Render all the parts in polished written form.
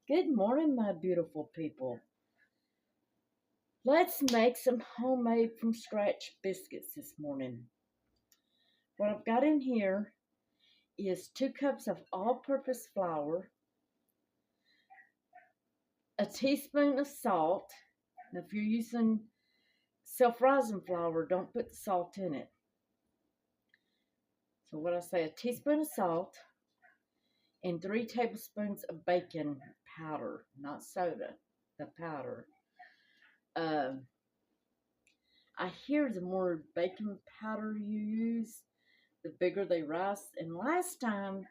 Good morning, my beautiful people. Let's make some homemade from scratch biscuits this morning. What I've got in here is 2 cups of all-purpose flour, a teaspoon of salt. Now, if you're using self-rising flour, don't put the salt in it. So what I say, a teaspoon of salt and 3 tablespoons of baking powder, not soda, the powder. I hear the more baking powder you use, the bigger they rise. And last time,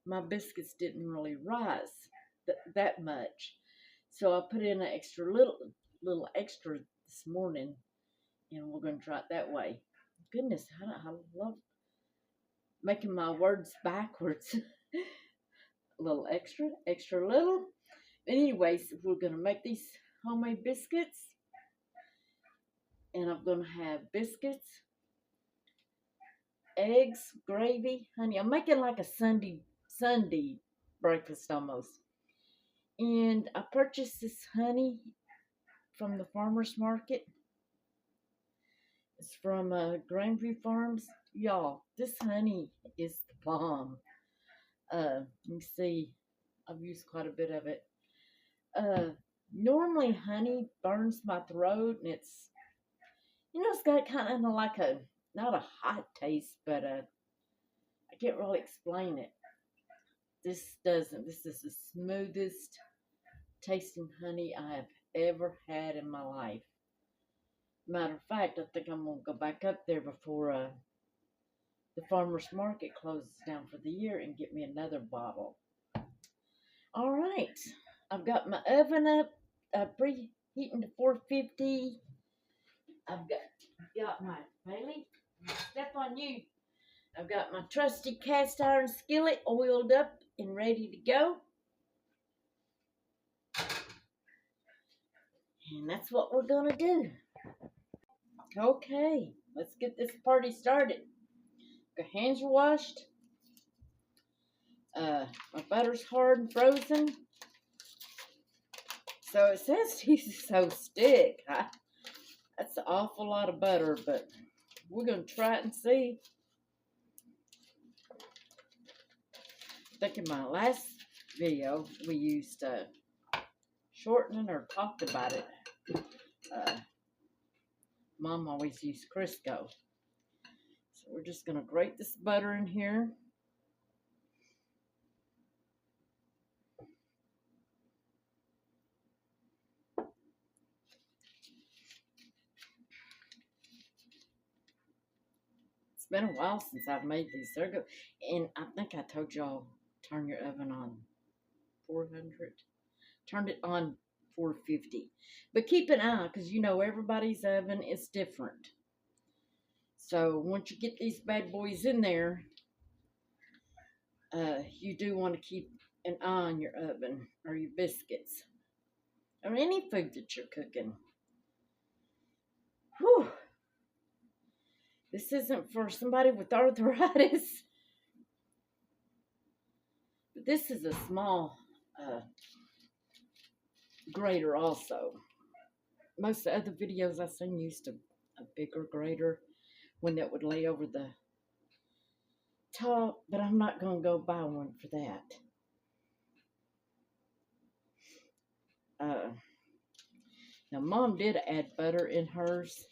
my biscuits didn't really rise that much. So I put in an extra little extra this morning, and we're going to try it that way. Goodness, I love making my words backwards. A little extra, extra little. Anyways, we're going to make these homemade biscuits. And I'm going to have biscuits, eggs, gravy, honey. I'm making like a Sunday breakfast almost. And I purchased this honey from the farmer's market. It's from Grandview Farms. Y'all, this honey is the bomb. Let me see. I've used quite a bit of it. Normally honey burns my throat, and it's got kind of like not a hot taste, but I can't really explain it. This doesn't. This is the smoothest tasting honey I have ever had in my life. Matter of fact, I think I'm going to go back up there before the farmer's market closes down for the year and get me another bottle. All right. I've got my oven up, preheating to 450. I've got my Bailey. Step on you. I've got my trusty cast iron skillet oiled up and ready to go. And that's what we're going to do. Okay, let's get this party started. The hands are washed. My butter's hard and frozen. So it says to use so stick. That's an awful lot of butter, but we're going to try it and see. I think in my last video we used shortening or talked about it. Mom always used Crisco. So we're just going to grate this butter in here. It's been a while since I've made these. They're good. And I think I told y'all, turn your oven on 400. Turned it on 450. But keep an eye, because everybody's oven is different. So once you get these bad boys in there, you do want to keep an eye on your oven or your biscuits or any food that you're cooking. Whew. This isn't for somebody with arthritis. But this is a small grater also. Most of the other videos I've seen used a bigger grater, one that would lay over the top, but I'm not going to go buy one for that. Now, Mom did add butter in hers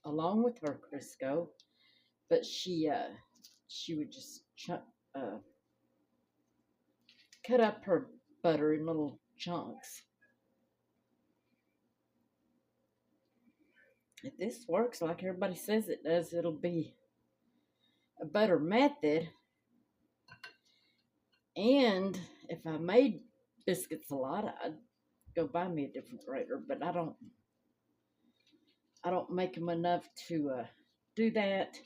along with her Crisco, but she would just cut up her butter in little chunks. If this works like everybody says it does, it'll be a better method. And if I made biscuits a lot, I'd go buy me a different grater, but I don't make them enough to do that.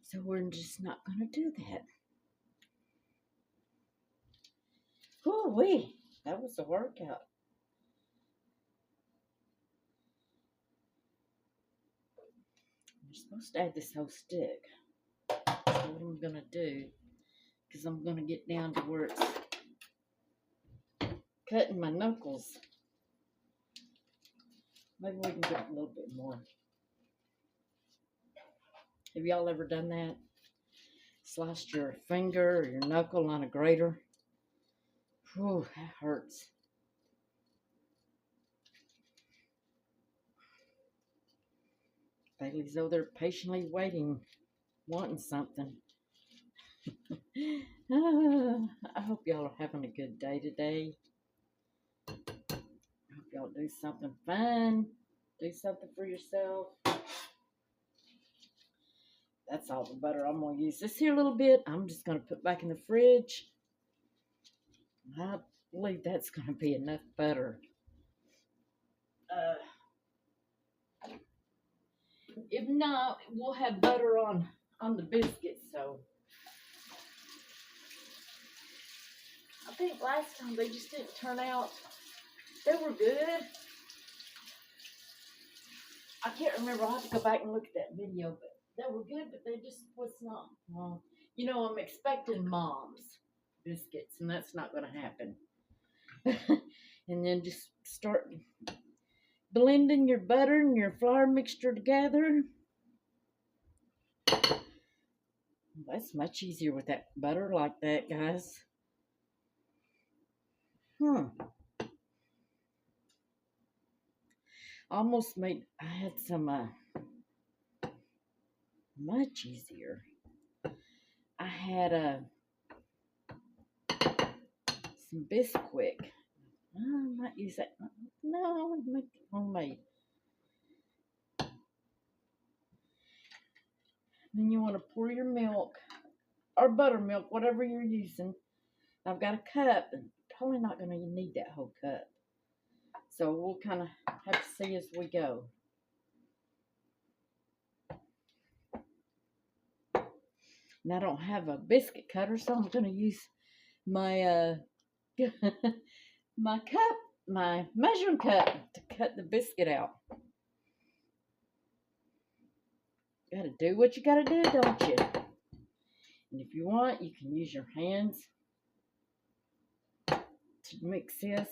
So we're just not going to do that. Whoo-wee, that was a workout. You're supposed to add this whole stick. That's what I'm going to do. because I'm going to get down to where it's cutting my knuckles. Maybe we can get a little bit more. Have y'all ever done that? Sliced your finger or your knuckle on a grater? Whew, that hurts. Bailey's over there patiently waiting, wanting something. I hope y'all are having a good day today. I hope y'all do something fun. Do something for yourself. That's all the butter I'm going to use. This here a little bit, I'm just going to put back in the fridge. I believe that's going to be enough butter. If not, we'll have butter on the biscuits. So I think last time they just didn't turn out. They were good. I can't remember. I'll have to go back and look at that video, but they were good, but they just was not. Well, you know, I'm expecting Mom's biscuits, and that's not going to happen. And then just start blending your butter and your flour mixture together. That's much easier with that butter like that, guys. Almost made, I had some, much easier. I had some Biscuit. I might use that. No, I want to make it homemade. Then you want to pour your milk or buttermilk, whatever you're using. I've got a cup, and probably not going to need that whole cup. So we'll kind of have to see as we go. And I don't have a biscuit cutter, so I'm going to use my my measuring cup to cut the biscuit out. You gotta do what you gotta do, don't you? And if you want, you can use your hands to mix this.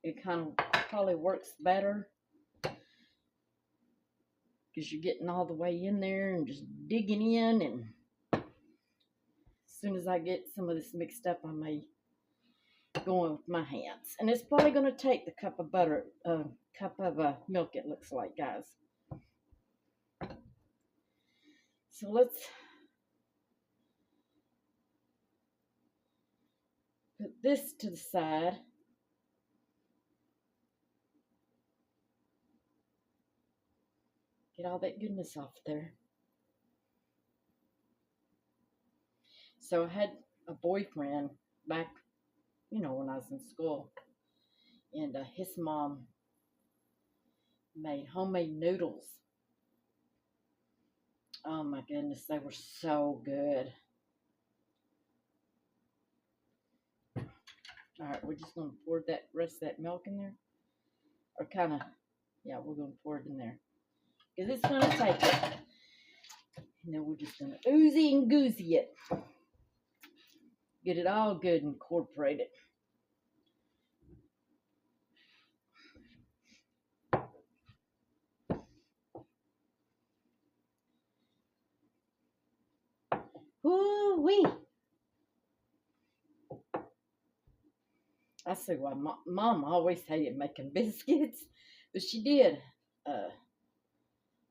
It kind of probably works better because you're getting all the way in there and just digging in. And as soon as I get some of this mixed up, I may go in with my hands. And it's probably going to take the cup of butter, cup of milk, it looks like, guys. So let's put this to the side. Get all that goodness off there. So I had a boyfriend back, you know, when I was in school. And his mom made homemade noodles. Oh my goodness, they were so good. All right, we're just going to pour that rest of that milk in there. Or kind of, yeah, we're going to pour it in there. Because it's going to take it. And then we're just going to oozy and goozy it. Get it all good and incorporated. Woo-wee. I see why Mom always hated making biscuits. But she did a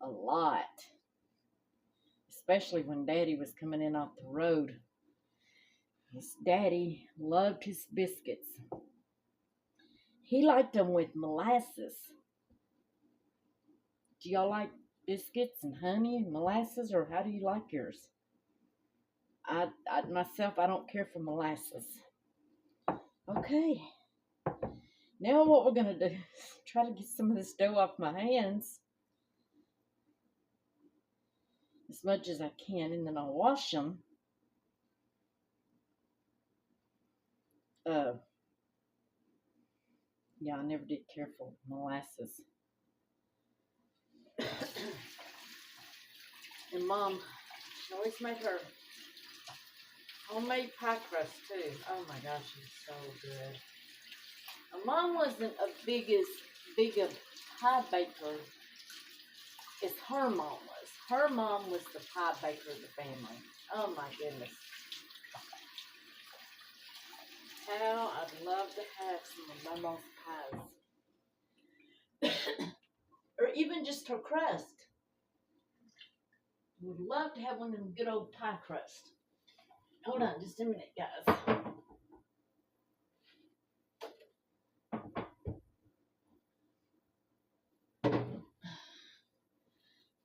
lot. Especially when Daddy was coming in off the road. His daddy loved his biscuits. He liked them with molasses. Do y'all like biscuits and honey and molasses, or how do you like yours? I myself, I don't care for molasses. Okay. Now what we're going to do is try to get some of this dough off my hands as much as I can, and then I'll wash them. Yeah, I never did care for molasses. And Mom, she always made her homemade pie crust too. Oh my gosh, it's so good. And Mom wasn't big a pie baker as her mom was. Her mom was the pie baker of the family. Oh my goodness. How I'd love to have some of my mom's pies. Or even just her crust. Would love to have one of them good old pie crust. Hold on just a minute, guys.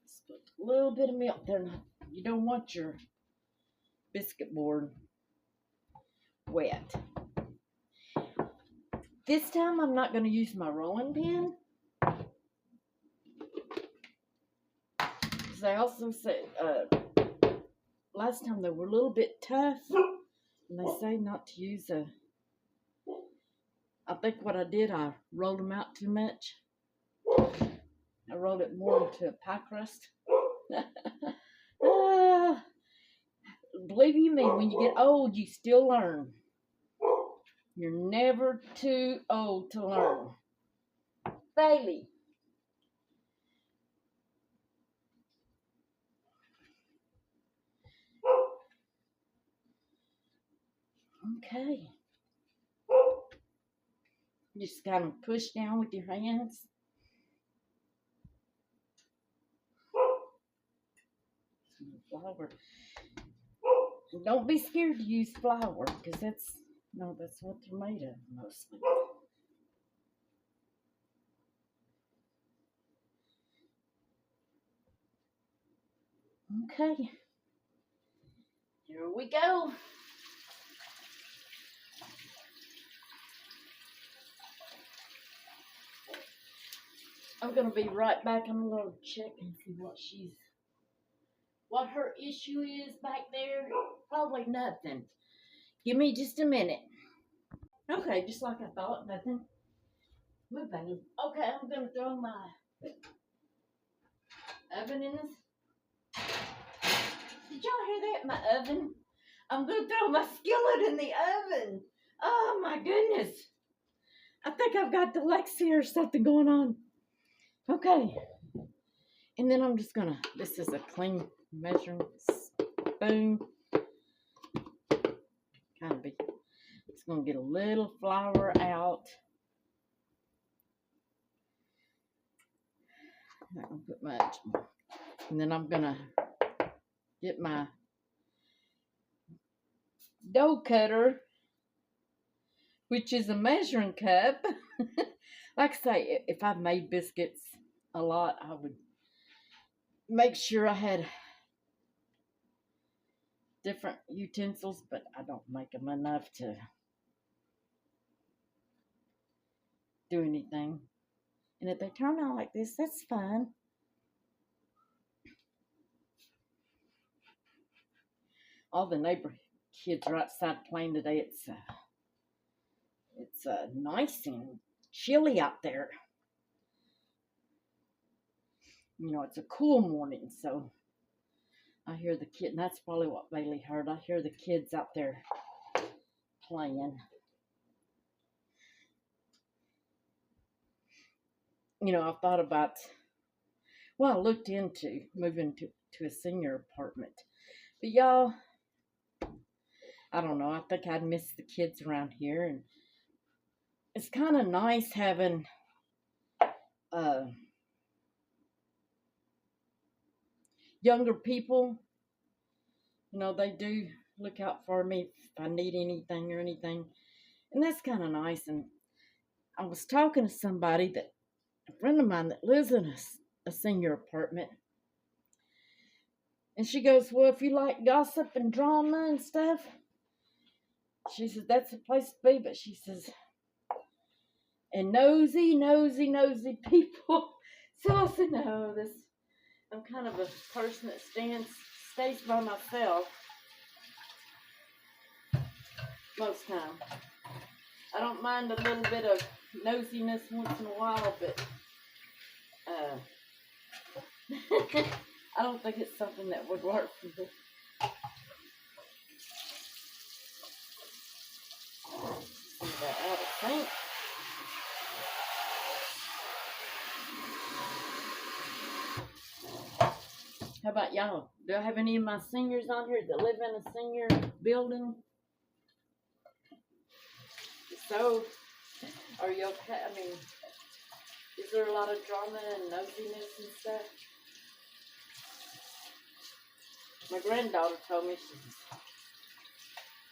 Just put a little bit of milk there. You don't want your biscuit board wet. This time I'm not going to use my rolling pin. Because I also said last time they were a little bit tough. And they say not to use I think what I did, I rolled them out too much. I rolled it more into a pie crust. Believe you me, when you get old, you still learn. You're never too old to learn. Bailey. Okay. Just kind of push down with your hands. Flour. And don't be scared to use flour, because that's what they're made of mostly. Okay. Here we go. I'm going to be right back. I'm going to check and see what her issue is back there. Probably nothing. Give me just a minute. Okay, just like I thought, nothing. Move, baby. Okay, I'm going to throw my oven in this. Did y'all hear that? My oven? I'm going to throw my skillet in the oven. Oh my goodness. I think I've got dyslexia or something going on. Okay. And then I'm just gonna, this is a clean measuring spoon. Kind of be, it's gonna get a little flour out. Not gonna put much. And then I'm gonna get my dough cutter, which is a measuring cup. Like I say, if I've made biscuits a lot, I would make sure I had different utensils, but I don't make them enough to do anything. And if they turn out like this, that's fine. All the neighbor kids are outside playing today. It's nice and chilly out there. You know, it's a cool morning, so I hear the kid, and that's probably what Bailey heard. I hear the kids out there playing. You know, I thought about, well, I looked into moving to a senior apartment. But y'all, I don't know, I think I'd miss the kids around here. And it's kind of nice having younger people. You know, they do look out for me if I need anything or anything. And that's kind of nice. And I was talking to somebody, a friend of mine that lives in a senior apartment. And she goes, well, if you like gossip and drama and stuff, she says, that's the place to be. But she says, and nosy people. So I said, no, I'm kind of a person that stays by myself most time. I don't mind a little bit of nosiness once in a while, but I don't think it's something that would work for me. That out of sync. How about y'all? Do I have any of my seniors on here that live in a senior building? So, are you okay? I mean, is there a lot of drama and nosiness and stuff? My granddaughter told me,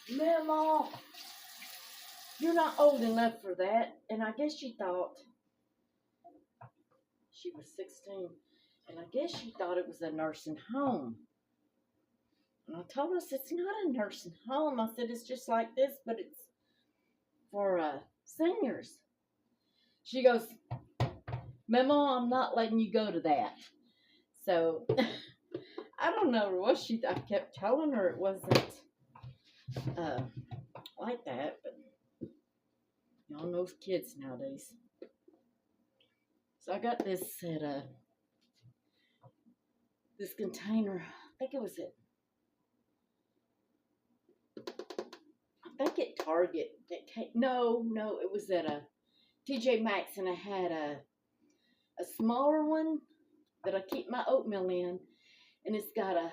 she says, Mama, you're not old enough for that. And I guess she thought, she was 16, and I guess she thought it was a nursing home. And I told her, it's not a nursing home. I said, it's just like this, but it's for seniors. She goes, Mama, I'm not letting you go to that. So, I don't know what I kept telling her it wasn't like that, but y'all know kids nowadays. So I got this at this container. I think it was at Target. No, it was at a TJ Maxx, and I had a smaller one that I keep my oatmeal in, and it's got a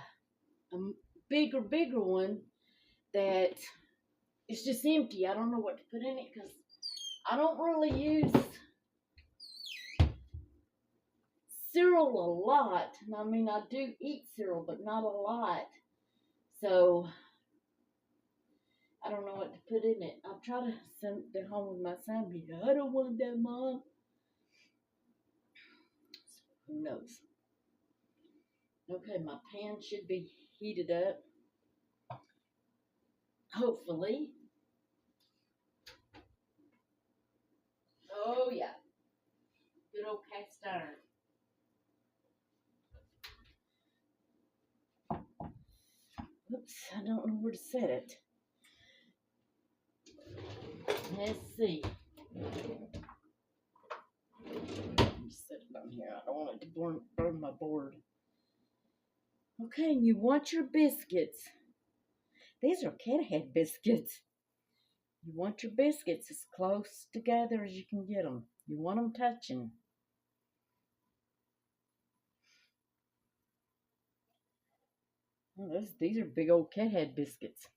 bigger one that is just empty. I don't know what to put in it because I don't really use cereal a lot. I mean, I do eat cereal, but not a lot. So, I don't know what to put in it. I'll try to send it home with my son. He's like, I don't want that, Mom. So, who knows? Okay, my pan should be heated up. Hopefully. Oh, yeah. Good old cast iron. Oops, I don't know where to set it. Let's see. Just set it on here. I don't want it to burn my board. Okay, and you want your biscuits. These are cat head biscuits. You want your biscuits as close together as you can get them. You want them touching. Oh, these are big old cat head biscuits.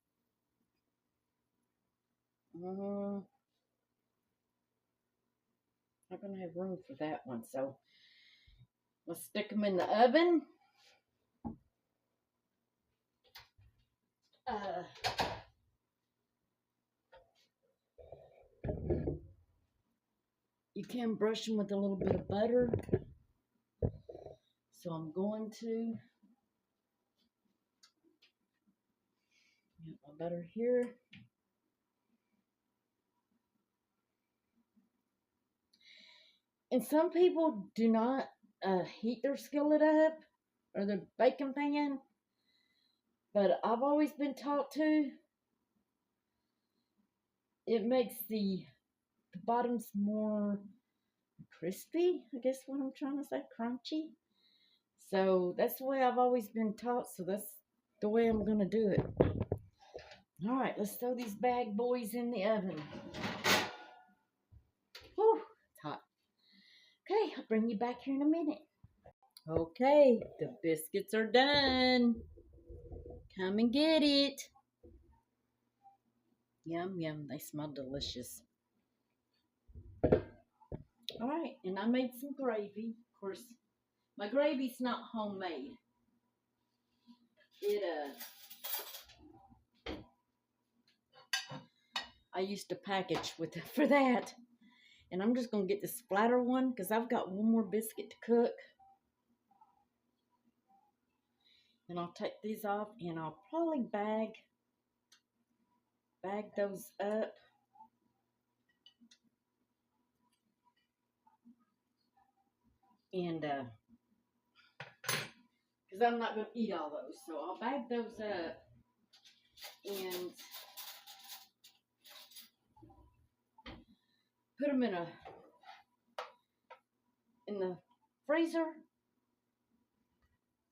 Not going to have room for that one, so let's stick them in the oven. You can brush them with a little bit of butter. So I'm going to get my butter here. And some people do not heat their skillet up or their baking pan. But I've always been taught to. It makes the bottoms more crispy, I guess what I'm trying to say, crunchy. So that's the way I've always been taught, so that's the way I'm going to do it. All right, let's throw these bad boys in the oven. Whew, it's hot. Okay, I'll bring you back here in a minute. Okay, the biscuits are done. Come and get it. Yum, yum, they smell delicious. All right, and I made some gravy. Of course, my gravy's not homemade. I used a package for that. And I'm just going to get the splatter one because I've got one more biscuit to cook. And I'll take these off and I'll probably bag those up. And, because I'm not going to eat all those. So I'll bag those up and put them in the freezer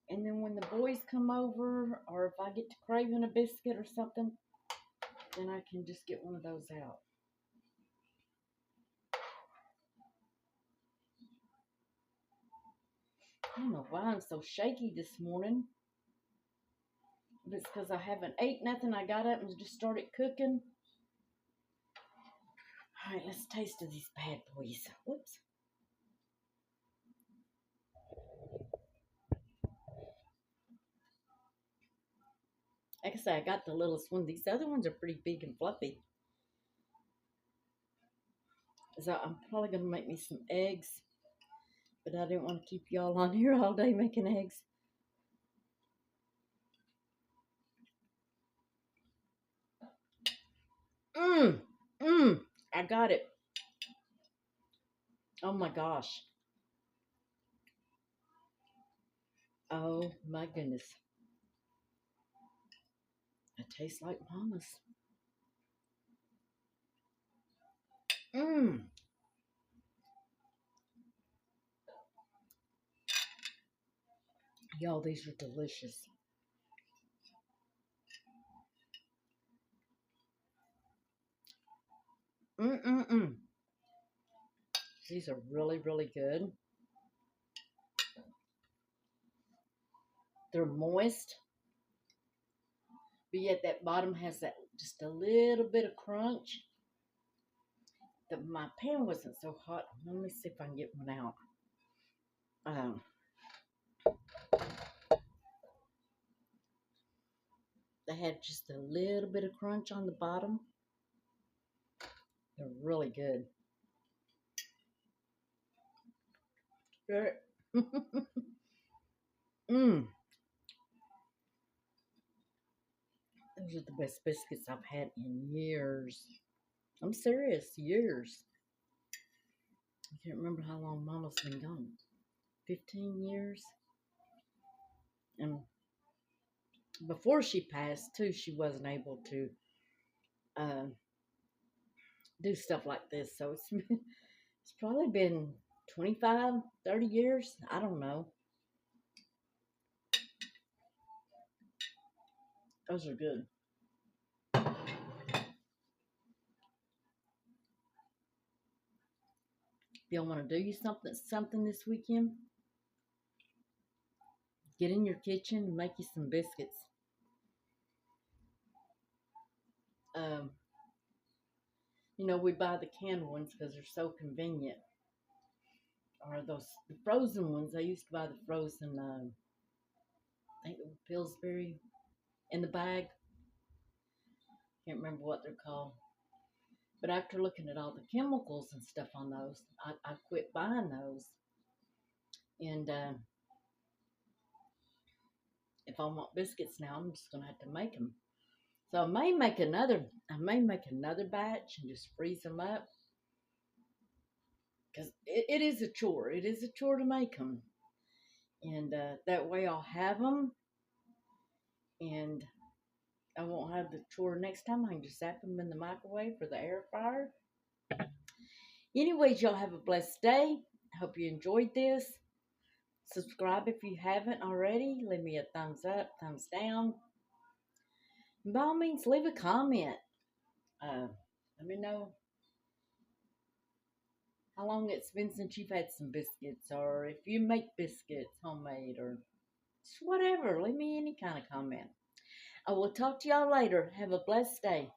And then when the boys come over, or if I get to craving a biscuit or something, then I can just get one of those out. I don't know why I'm so shaky this morning. If it's because I haven't ate nothing, I got up and just started cooking. All right, let's taste of these bad boys. Whoops. Like I said, I got the littlest one. These other ones are pretty big and fluffy. So I'm probably going to make me some eggs. But I didn't want to keep y'all on here all day making eggs. I got it. Oh my gosh. Oh my goodness. It tastes like mama's. Y'all, these are delicious. These are really, really good. They're moist, but yet that bottom has that just a little bit of crunch. My pan wasn't so hot. Let me see if I can get one out. They had just a little bit of crunch on the bottom. They're really good. Those are the best biscuits I've had in years. I'm serious, years. I can't remember how long Mama's been gone. 15 years. And before she passed, too, she wasn't able to do stuff like this. So it's probably been 25, 30 years. I don't know. Those are good. If y'all want to do you something this weekend, get in your kitchen and make you some biscuits. We buy the canned ones because they're so convenient. Or the frozen ones. I used to buy the frozen, I think it was Pillsbury in the bag. Can't remember what they're called. But after looking at all the chemicals and stuff on those, I quit buying those. And if I want biscuits now, I'm just gonna have to make them. So I may make another batch and just freeze them up, because it is a chore. It is a chore to make them, and that way I'll have them, and I won't have the chore next time. I can just zap them in the microwave or the air fryer. Anyways, y'all have a blessed day. I hope you enjoyed this. Subscribe if you haven't already. Leave me a thumbs up, thumbs down. And by all means, leave a comment. Let me know how long it's been since you've had some biscuits, or if you make biscuits homemade, or just whatever. Leave me any kind of comment. I will talk to y'all later. Have a blessed day.